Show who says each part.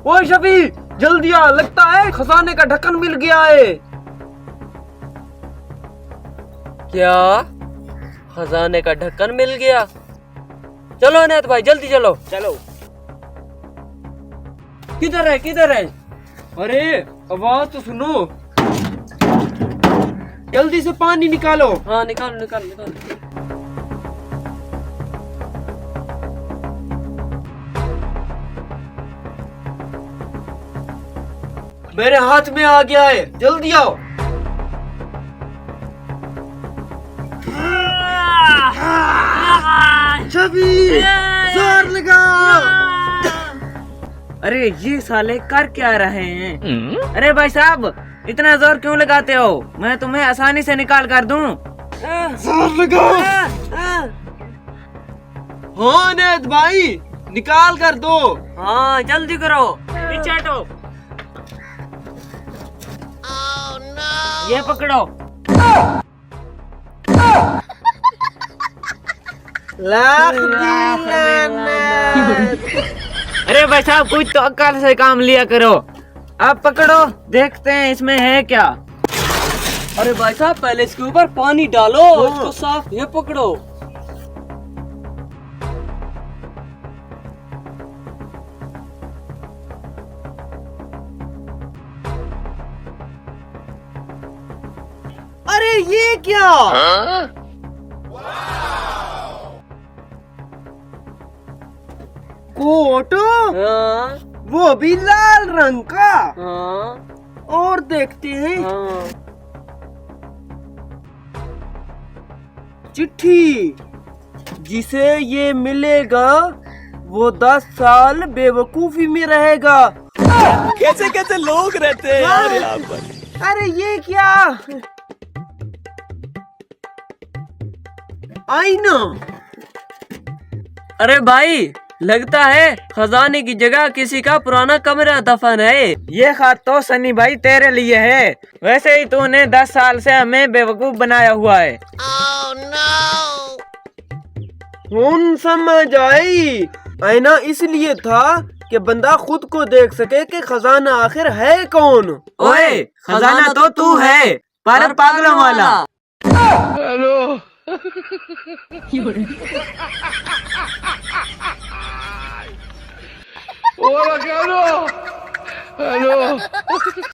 Speaker 1: ओए शफी, जल्दी आ, लगता है खजाने का ढक्कन मिल गया है।
Speaker 2: क्या? खजाने का ढक्कन मिल गया? चलो अनैत भाई जल्दी चलो।
Speaker 1: चलो।
Speaker 2: किधर है किधर है?
Speaker 1: अरे आवाज तो सुनो, जल्दी से पानी निकालो।
Speaker 2: हाँ निकालो निकालो निकालो।
Speaker 1: मेरे हाथ में आ गया है, जल्दी आओ। शफी, जोर लगाओ।
Speaker 2: अरे ये साले कर क्या रहे हैं? अरे भाई साहब इतना जोर क्यों लगाते हो? मैं तुम्हें आसानी से निकाल कर दूं।
Speaker 1: जोर लगाओ। हाँ अनैत भाई, निकाल कर दो।
Speaker 2: हाँ जल्दी करो, पीछे हटो। ये पकड़ो।
Speaker 1: लाख दी लानत।
Speaker 2: अरे भाई साहब कुछ तो अक्ल से काम लिया करो। आप पकड़ो, देखते हैं इसमें है क्या। अरे भाई साहब पहले इसके ऊपर पानी डालो, इसको साफ। ये पकड़ो।
Speaker 1: अरे ये क्या? कोट,
Speaker 2: हाँ
Speaker 1: वो भी लाल रंग का।
Speaker 2: हाँ
Speaker 1: और देखते हैं।
Speaker 2: हाँ।
Speaker 1: चिट्ठी, जिसे ये मिलेगा वो 10 साल बेवकूफी में रहेगा।
Speaker 3: कैसे कैसे लोग रहते हैं यार यहाँ पर।
Speaker 1: अरे ये क्या? आईना।
Speaker 2: अरे भाई लगता है खजाने की जगह किसी का पुराना कमरा दफन है। ये खत तो सनी भाई तेरे लिए है। वैसे ही तूने 10 साल से हमें बेवकूफ बनाया हुआ है।
Speaker 1: कौन समझ आई? आईना इसलिए था कि बंदा खुद को देख सके कि खजाना आखिर है कौन।
Speaker 2: ओए खजाना तो तू है, पर पागलों वाला।
Speaker 1: हेलो। हेलो।